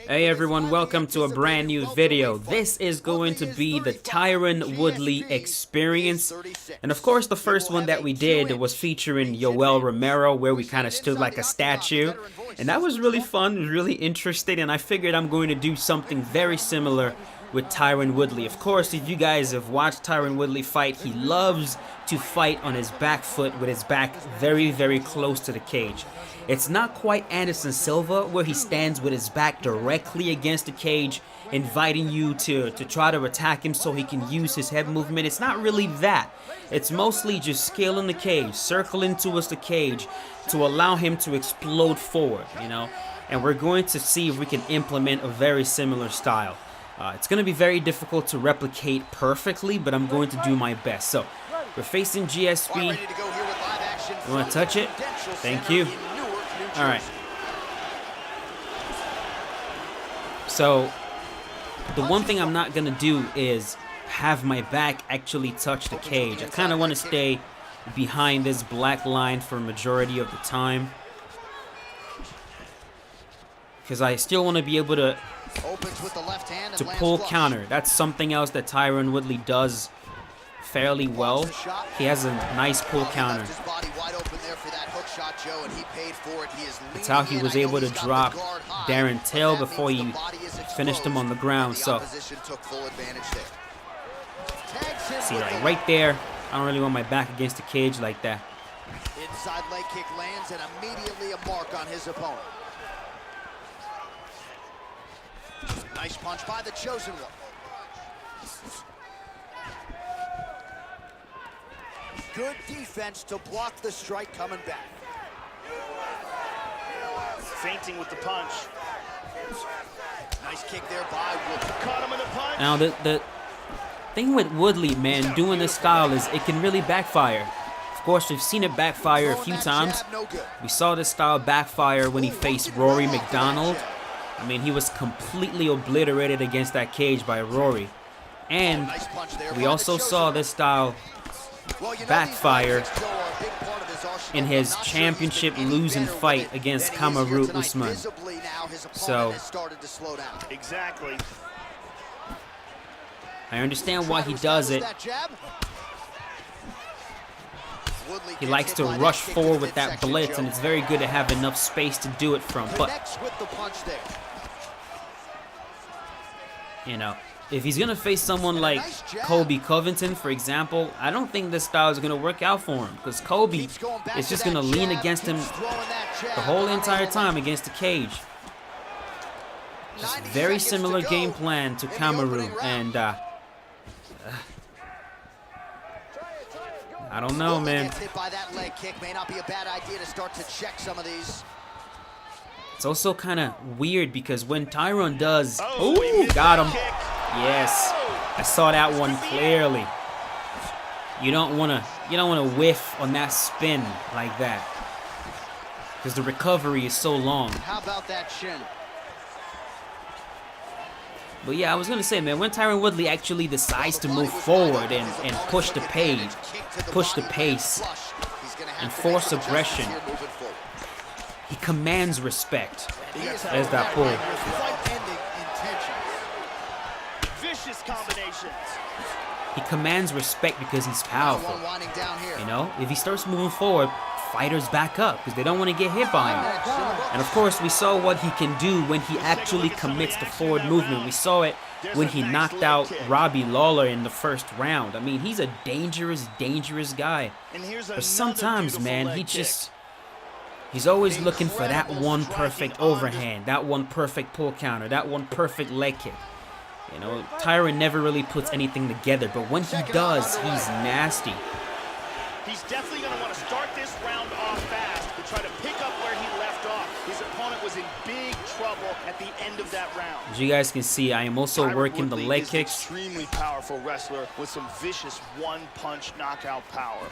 Hey everyone, welcome to a brand new video. This is going to be the Tyron Woodley experience. And of course the first one that we did was featuring Yoel Romero, where we kind of stood like a statue. And that was really fun, really interesting, and I figured I'm going to do something very similar with Tyron Woodley. Of course, if you guys have watched Tyron Woodley fight, he loves to fight on his back foot with his back very, very close to the cage. It's not quite Anderson Silva, where he stands with his back directly against the cage, inviting you to try to attack him so he can use his head movement. It's not really that. It's mostly just scaling the cage, circling towards the cage to allow him to explode forward, you know? And we're going to see if we can implement a very similar style. It's going to be very difficult to replicate perfectly, but I'm going to do my best. So, we're facing GSP. You want to touch it? Thank you. Alright. So, the one thing I'm not going to do is have my back actually touch the cage. I kind of want to stay behind this black line for a majority of the time, because I still want to be able to pull counter. That's something else that Tyron Woodley does fairly well. He has a nice pull counter. That's how he was able to drop Darren Till before he finished him on the ground. So, see, like right there, I don't really want my back against the cage like that. Inside leg kick lands and immediately a mark on his opponent. Nice punch by the chosen one. Good defense to block the strike coming back. Feinting with the punch. Nice kick there by Woodley. Caught him in the punch. Now the thing with Woodley, man, doing this style is it can really backfire. Of course, we've seen it backfire a few times. We saw this style backfire when he faced Rory McDonald. I mean, he was completely obliterated against that cage by Rory. And we also saw this style backfire in his championship losing fight against Kamaru Usman. So, I understand why he does it. He likes to rush forward with that blitz, and it's very good to have enough space to do it from. But, you know, if he's going to face someone like Colby Covington, for example, I don't think this style is going to work out for him, because Colby is just going to lean against him the whole entire time against the cage. Just very similar game plan to Kamaru, and I don't know, man. It's also kind of weird because when Tyron does, ooh, got him. Yes, I saw that one clearly. You don't want to whiff on that spin like that, because the recovery is so long. How about that shin? But yeah, I was gonna say, man, when Tyron Woodley actually decides to move forward and push the pace, and force aggression, he commands respect. There's that pull. He commands respect because he's powerful. You know, if he starts moving forward, fighters back up because they don't want to get hit by him. And of course, we saw what he can do when he actually commits to forward movement. We saw it when he knocked out Robbie Lawler in the first round. I mean, he's a dangerous, dangerous guy. But sometimes, man, he's always looking for that one perfect overhand, that one perfect pull counter, that one perfect leg kick. You know, Tyron never really puts anything together, but when he does, he's nasty. He's definitely going to want to start this round off fast to try to pick up where he left off. His opponent was in big trouble at the end of that round. As you guys can see, I am also working the leg kicks. Extremely powerful wrestler with some vicious one-punch knockout power.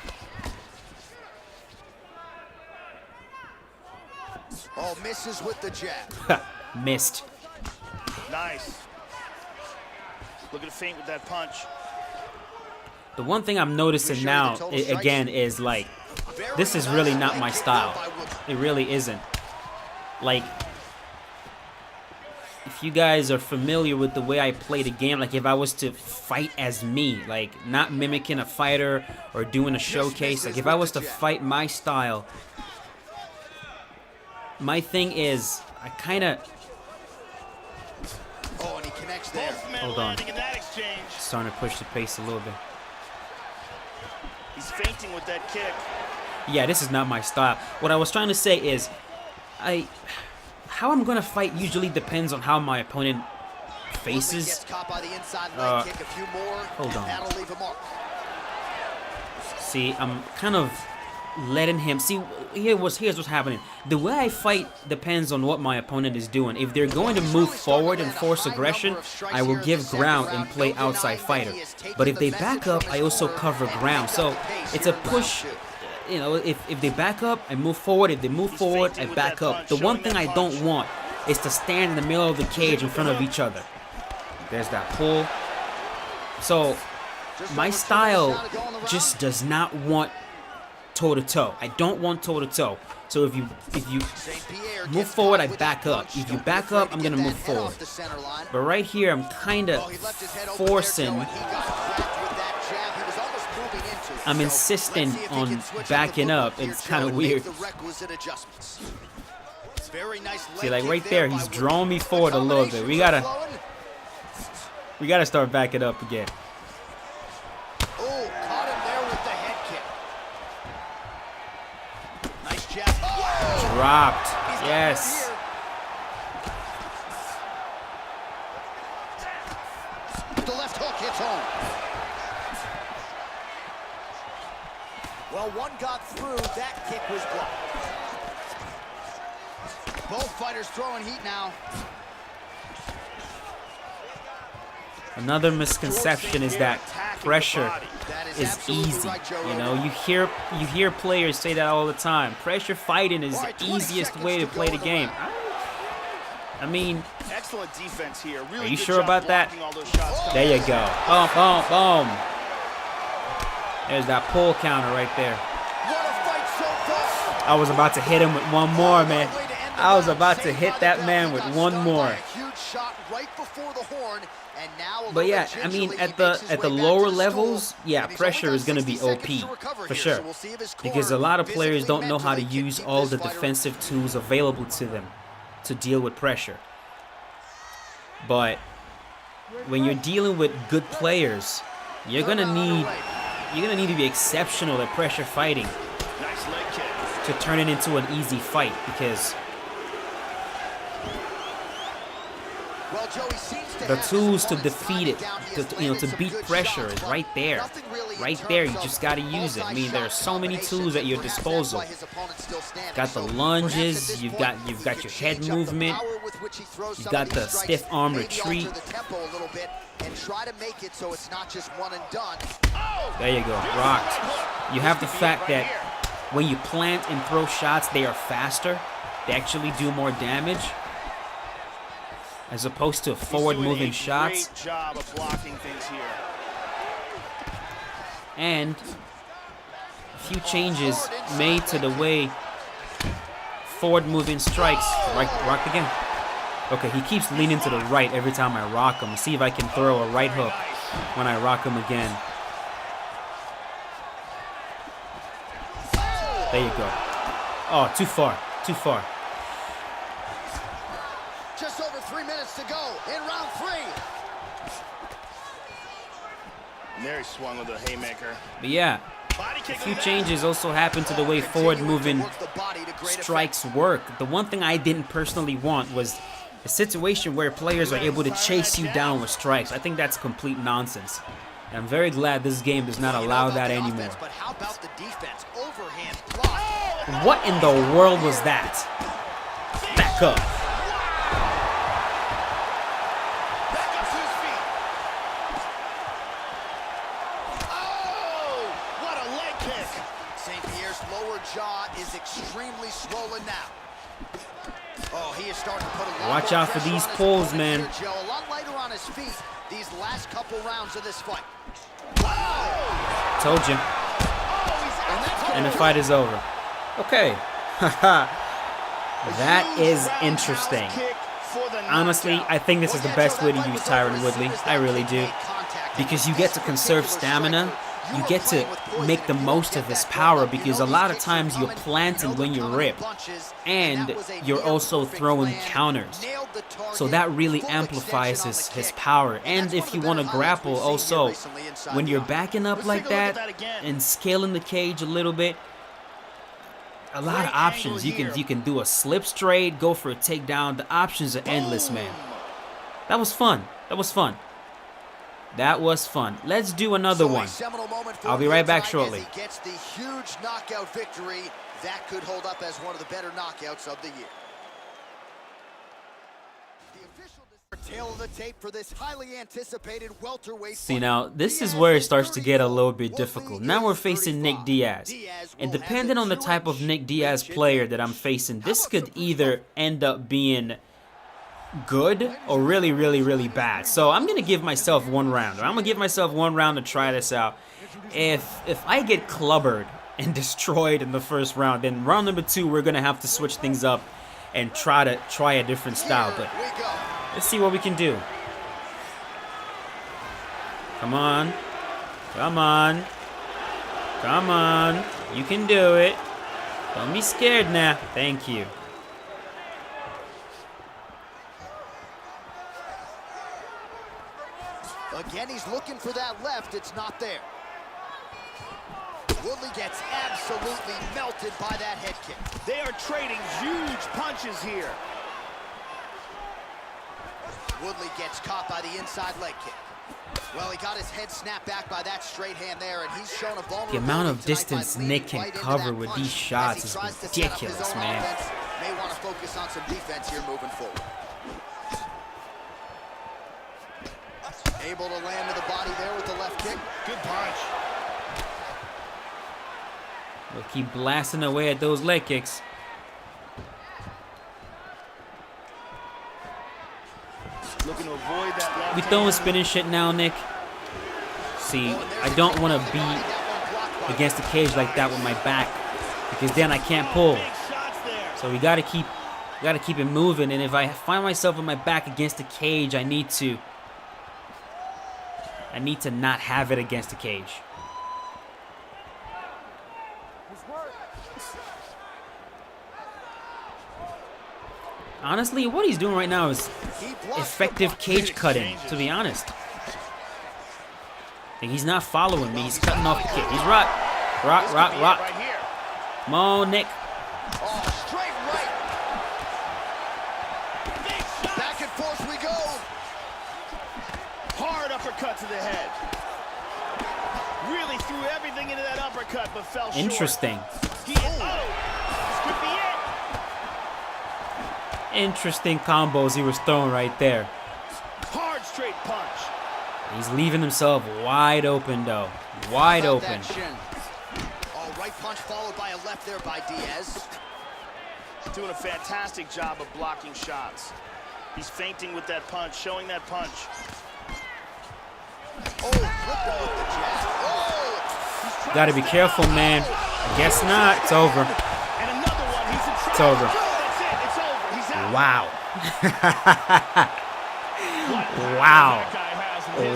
Oh, misses with the jab. Missed. Nice. Looking to feint with that punch. The one thing I'm noticing now, again, is like, this is really not my style. It really isn't. Like, if you guys are familiar with the way I play the game, like if I was to fight as me, like not mimicking a fighter or doing a showcase, like if I was to fight my style, my thing is I kind of... Oh, and he connects there. Hold on. Starting to push the pace a little bit. He's feinting with that kick. Yeah, this is not my style. What I was trying to say is, how I'm gonna fight usually depends on how my opponent faces. Hold on. See, I'm kind of letting him see. Here's what's happening. The way I fight depends on what my opponent is doing. If they're going to move forward and force aggression, I will give ground and play outside fighter. But if they back up, I also cover ground. So it's a push. You know, if they back up, I move forward. If they move forward, I back up. The one thing I don't want is to stand in the middle of the cage in front of each other. There's that pull. So my style just does not want toe-to-toe. I don't want toe-to-toe. So if you move forward, I back up. If you back up, I'm gonna move forward. But right here, I'm kind of forcing. I'm insisting on backing up. It's kind of weird. See, like right there, he's drawing me forward a little bit. We gotta start backing up again. Oh, caught him there with the head kick. Nice jab. Dropped. Yes. The left hook hits home. Well, one got through. That kick was blocked. Both fighters throwing heat now. Another misconception is that pressure is easy. You know, you hear players say that all the time. Pressure fighting is the easiest way to play the game. I mean, excellent defense here. Really are you sure about that? There you go. Boom, boom, boom. There's that pull counter right there. I was about to hit him with one more, man. I was about to hit that man with one more. But yeah, I mean, at the lower levels, yeah, pressure is gonna be OP for sure, because a lot of players don't know how to use all the defensive tools available to them to deal with pressure. But when you're dealing with good players, you're gonna need to be exceptional at pressure fighting to turn it into an easy fight, because the tools to defeat it, to beat pressure is right there. Right there, you just got to use it. I mean, there are so many tools at your disposal. You've got the lunges, you've got your head movement, you've got the stiff arm retreat. There you go, rocked. You have the fact that when you plant and throw shots, they are faster. They actually do more damage, as opposed to forward-moving shots. Great job of blocking things here. And a few changes made to the way forward-moving strikes. Rocked again. Okay, he keeps leaning to the right every time I rock him. See if I can throw a right hook when I rock him again. There you go. Oh, too far. Too far. Just over 3 minutes to go in round 3. And there he swung with a haymaker. But yeah, a few changes also happened to the way forward-moving strikes work. The one thing I didn't personally want was a situation where players are able to chase you down with strikes. I think that's complete nonsense. And I'm very glad this game does not allow that anymore. What in the world was that? Back up. Is extremely swollen now. Oh, he is starting to put a lot Watch out for these pulls, man. A lot lighter on his feet these last couple rounds of this fight. Told you. And the fight is over. Okay. That is interesting. Honestly, I think this is the best way to use Tyron Woodley. I really do. Because you get to conserve stamina. You get to make the most of his power, because a lot of times you're planting when you rip, and you're also throwing counters. So that really amplifies his power. And if you want to grapple also, when you're backing up like that and scaling the cage a little bit, a lot of options. You can do a slip straight, go for a takedown. The options are endless, man. That was fun. That was fun. That was fun. Let's do another one. I'll be right back shortly. Gets the huge knockout victory. That could hold up as one of the better knockouts of the year. Tail of the tape for this highly anticipated welterweight. See, now this is where it starts to get a little bit difficult. Now we're facing Nick Diaz, and depending on the type of Nick Diaz player that I'm facing, this could either end up being good or really, really, really bad. So I'm gonna give myself one round. I'm gonna give myself one round to try this out. If I get clubbered and destroyed in the first round, then round number 2 we're gonna have to switch things up and try a different style. But let's see what we can do. Come on. Come on. Come on. You can do it. Don't be scared now. Thank you. Again, he's looking for that left. It's not there. Woodley gets absolutely melted by that head kick. They are trading huge punches here. Woodley gets caught by the inside leg kick. Well, he got his head snapped back by that straight hand there, and he's shown a vulnerability. The amount of distance Nick can cover with these shots is ridiculous, man. May want to focus on some defense here moving forward. Able to land to the body there with the left kick. Good punch. We'll keep blasting away at those leg kicks. Looking to avoid that left. We throwing spinning shit now, Nick. See, I don't want to be against the cage like that with my back, because then I can't pull. So we gotta keep it moving. And if I find myself with my back against the cage, I need to not have it against the cage. Honestly, what he's doing right now is effective cage cutting, to be honest. And he's not following me. He's cutting off the kick. He's rock. Come on, Nick. Oh, straight right. Back and forth we go. Hard uppercut to the head. Really threw everything into that uppercut, but fell short. Interesting. This could be it. Interesting combos he was throwing right there. Hard straight punch. He's leaving himself wide open, though. Wide open. Oh, right punch followed by a left there by Diaz. Doing a fantastic job of blocking shots. He's feinting with that punch, showing that punch. Oh, flipping with the jab. Oh! Gotta be careful, man. I guess not. It's over. And another one. He's in trouble. It's over. That's it. It's over. He's out. Wow. Wow.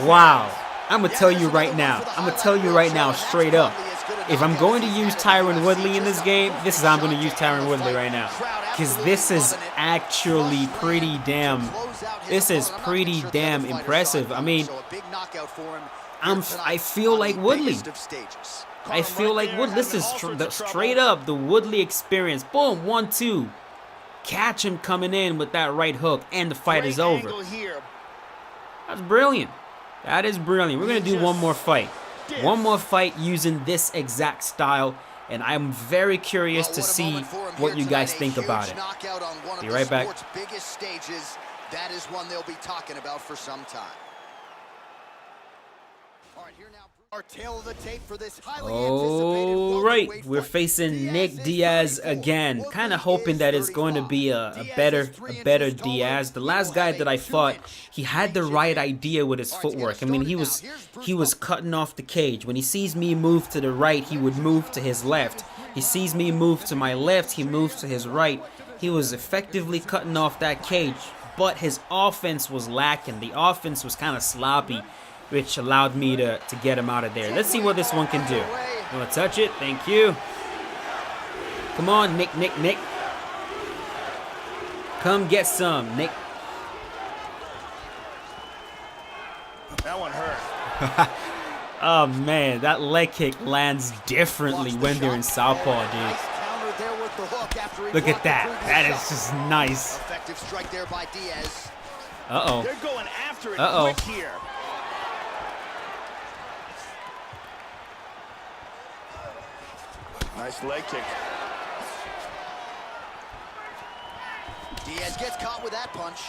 Wow. I'm going to tell you right now. I'm going to tell you right now straight up. If I'm going to use Tyron Woodley in this game, this is how I'm going to use Tyron Woodley right now. Because this is actually pretty damn impressive. I mean, I feel like Woodley. I feel like Woodley. This is straight up the Woodley experience. Boom, 1-2. Catch him coming in with that right hook, and the fight is over. That's brilliant. That is brilliant. We're going to do one more fight. One more fight using this exact style, and I'm very curious to see what you guys think about it. Be right back. That is one they'll be talking about for some time. All right, here now. Our tail of the tape for this highly anticipated Alright, we're facing Nick Diaz again. Kind of hoping that it's going to be a better Diaz. The last guy that I fought, he had the right idea with his footwork. I mean, he was cutting off the cage. When he sees me move to the right, he would move to his left. He sees me move to my left, he moves to his right. He was effectively cutting off that cage. but his offense was lacking. The offense was kind of sloppy, which allowed me to get him out of there. Let's see what this one can do. You want to touch it? Thank you. Come on, Nick. Come get some, Nick. That one hurt. Oh, man, that leg kick lands differently when they're in southpaw, dude. Look at that. That is just nice. Effective strike there by Diaz. Uh-oh. They're going after it Uh-oh. quick here. Nice leg kick. Diaz gets caught with that punch.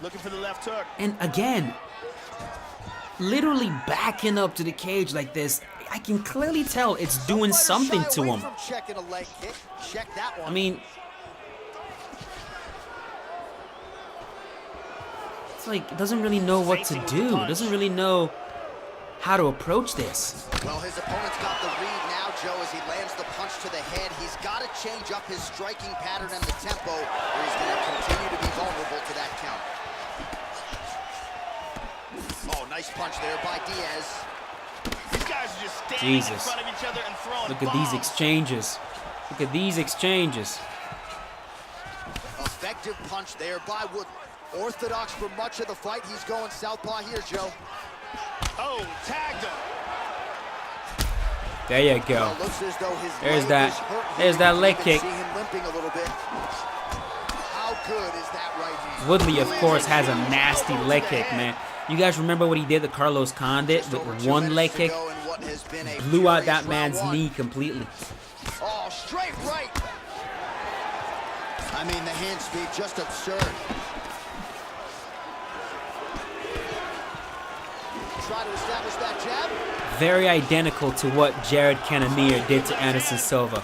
Looking for the left hook. And again, literally backing up to the cage like this, I can clearly tell it's doing something to him. Checking a leg kick. Check that one. I mean, it's like it doesn't really know what to do. It doesn't really know how to approach this. Well, his opponent's got the read now, Joe, as he lands the punch to the head. He's got to change up his striking pattern and the tempo, or he's going to continue to be vulnerable to that count. Oh, nice punch there by Diaz. These guys are just standing in Jesus. front of each other and throwing Look at these bombs. exchanges. Look at these exchanges. Effective punch there by Woodley. Orthodox for much of the fight. He's going southpaw here, Joe. Oh, tagged him. There you go. Well, looks as though his There's leg that. is hurt here. There's that You leg can kick. see him limping a little bit. How good is that right hand? Woodley, of course, has a nasty leg kick, man. You guys remember what he did to Carlos Condit with one leg kick? Blew out that man's knee completely. Oh, straight right. I mean, the hand speed just absurd. Try to establish that jab. Very identical to what Jared Cannonier did to Anderson Silva.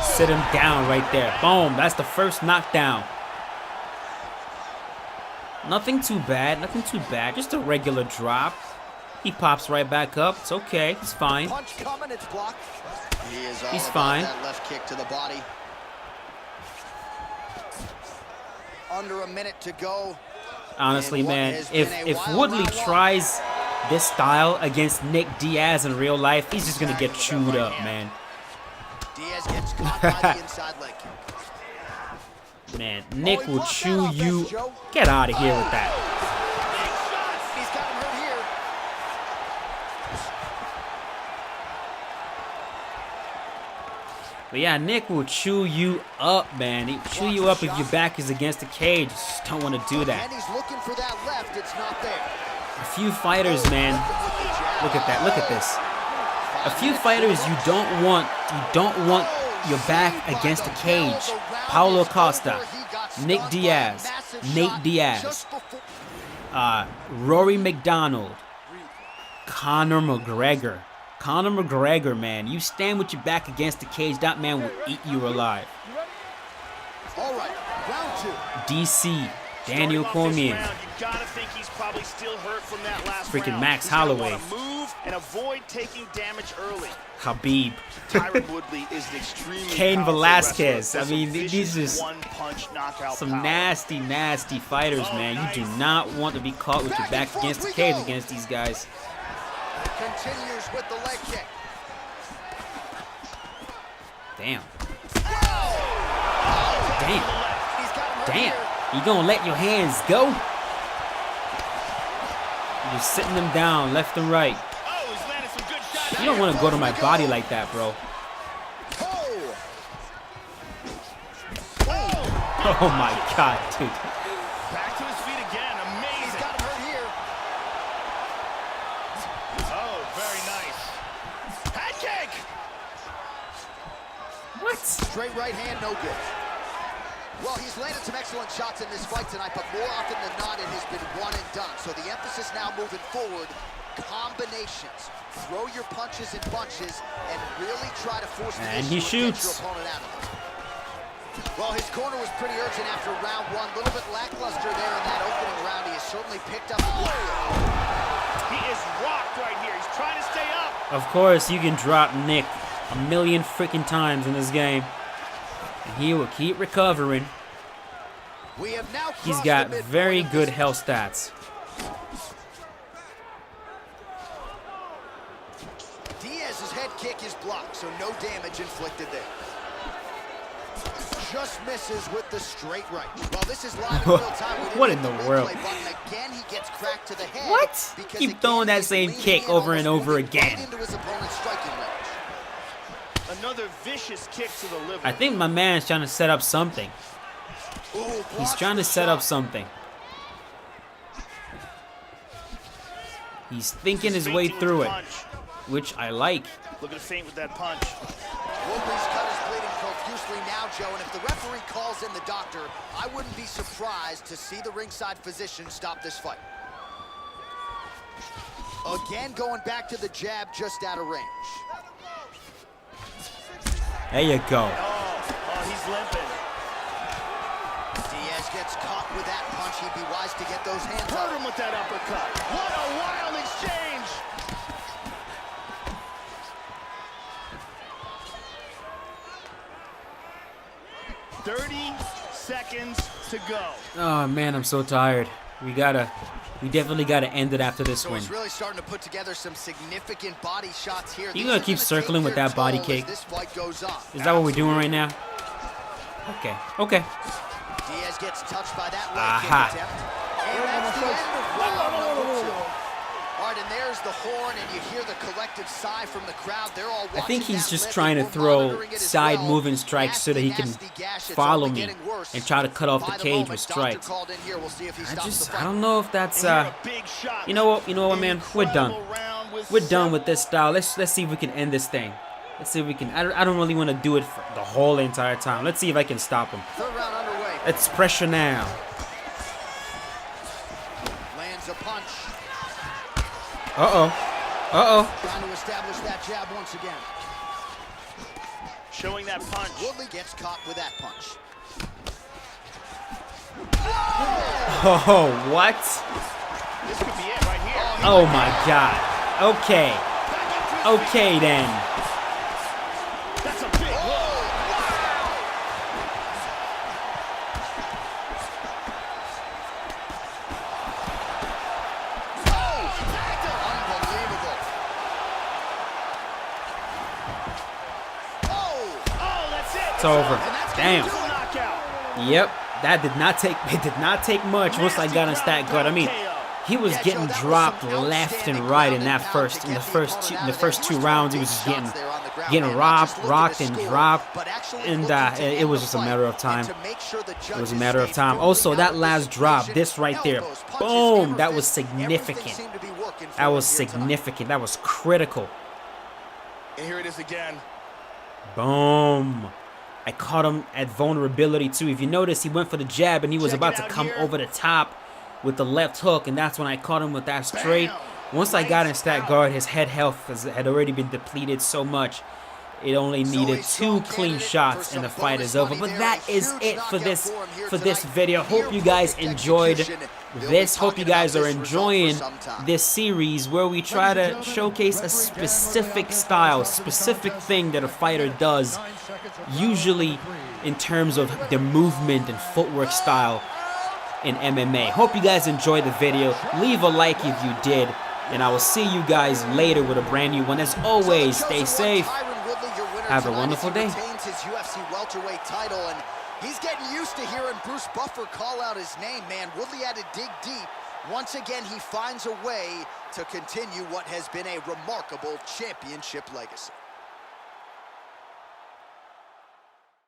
Sit him down right there. Boom. That's the first knockdown. Nothing too bad. Nothing too bad. Just a regular drop. He pops right back up. It's okay. He's fine. Punch coming, it's blocked. He is all He's about fine. that left kick to the body. Under a minute to go. Honestly, man, if Woodley tries this style against Nick Diaz in real life, he's just gonna get chewed up, man. Diaz gets caught by the inside leg kick. Man, Nick will chew you. Get out of here with that. He's got him hurt here. But yeah, Nick will chew you up, man. He'll chew you up if your back is against the cage. Just don't want to do that. And he's looking for that left. It's not there. A few fighters, man. Look at that. Look at this. A few fighters you don't want your back against the cage. Paulo Costa, Nick Diaz, Nate Diaz, Rory McDonald, Conor McGregor. Conor McGregor, man. You stand with your back against the cage, that man will eat you alive. All right, round two. DC, Daniel Cormier. You gotta think he's probably still hurt from that last Freaking round. Max He's gonna Holloway. wanna move and avoid taking damage early. Habib. Tyron Woodley is an extremely Cain powerful Velasquez. wrestler. I mean, Some these vicious are one-punch knockout some power. nasty, nasty fighters, man. You do not want to be caught with your back against the cage against these guys. Continues with the leg kick. Damn. He's Damn. got him hurt Damn. here. You gonna let your hands go? You're sitting them down left and right. Oh, he's landed some good shots. You don't want to go to my body like that, bro. Oh. Oh my God, dude. Back to his feet again. He's Amazing. got him hurt here. Oh, very nice. Head kick. What? Straight right hand, no good. Well, he's landed some excellent shots in this fight tonight, but more often than not, it has been one and done. So the emphasis now moving forward, combinations. Throw your punches in bunches and really try to force the And issue he and shoots. get your opponent out of it. Well, his corner was pretty urgent after round one. A little bit lackluster there in that opening round. He has certainly picked up. He is rocked right here. He's trying to stay up. Of course, you can drop Nick a million freaking times in this game. And he will keep recovering. We have now He's got very good health stats. Diaz's head kick is blocked, so no damage inflicted there. Just misses with the straight right. Well, this is live in real time. What in the world? Again, he gets cracked to the head. What? Keep throwing that same kick over and over again. Into his opponent's striking range. Another vicious kick to the liver. I think my man's trying to set up something. Ooh, He's trying to set up something. He's thinking his way through it, which I like. Looking to feint with that punch. Woodley's cut is bleeding profusely now, Joe, and if the referee calls in the doctor, I wouldn't be surprised to see the ringside physician stop this fight. Again, going back to the jab just out of range. There you go. Oh, he's limping. Diaz gets caught with that punch. He'd be wise to get those hands Hurt up. him with that uppercut. What a wild exchange. $30 seconds to go. Oh man, I'm so tired. We definitely gotta end it after this So one. he's really starting to put together some significant body shots here. You gonna keep circling with that body kick? This fight goes on. Is that what we're doing right now? Okay, okay. Diaz gets touched by that leg Aha. kick attempt. And that's the end of round number 2. All right, and there's the horn, and you hear the collective sigh from the crowd. They're all watching. I think he's that just lip, trying to and we're throw monitoring it as side well. moving strikes so that he can Nasty gash. It's follow only me getting worse. and try to cut off By the cage moment, with doctor strikes. called in here. We'll see if he stops the I fight. don't know if that's And here, a big shot. you know what, man, we're done. Incredible round with We're done with this style. Let's see if we can end this thing. Let's see if we can. I don't really want to do it for the whole entire time. Let's see if I can stop him. Third round underway. Let's pressure now. Lands a punch. Trying to establish that jab once again. showing that punch. Woodley gets caught with that punch. Oh, what? This could be it right here. Oh my God. Okay. Okay then. That's a big whoa. Unbelievable. Oh, that's it. It's over. And that's Damn. Double knockout. Yep. That did not take. It did not take much once I got on stat guard. I mean, he was getting dropped left and right in that in the first two rounds. He was just getting rocked and dropped, and it was just a matter of time. It was a matter of time. Also, that last drop, this right there, boom, that was significant. That was significant. That was critical. And here it is again. Boom. I caught him at vulnerability too. If you notice, he went for the jab and he was about to come over the top with the left hook, and that's when I caught him with that straight. Once I got in stat guard, his head health had already been depleted so much. It only needed 2 clean shots and the fight is over. But that is it for this video. Hope you guys enjoyed this. Hope you guys are enjoying this series where we try to showcase a specific style, specific thing that a fighter does, usually in terms of the movement and footwork style in MMA. Hope you guys enjoyed the video. Leave a like if you did, and I will see you guys later with a brand new one. As always, stay safe. Have a wonderful day. Retains his UFC welterweight title, and he's getting used to hearing Bruce Buffer call out his name, man. Woodley had to dig deep. Once again, he finds a way to continue what has been a remarkable championship legacy.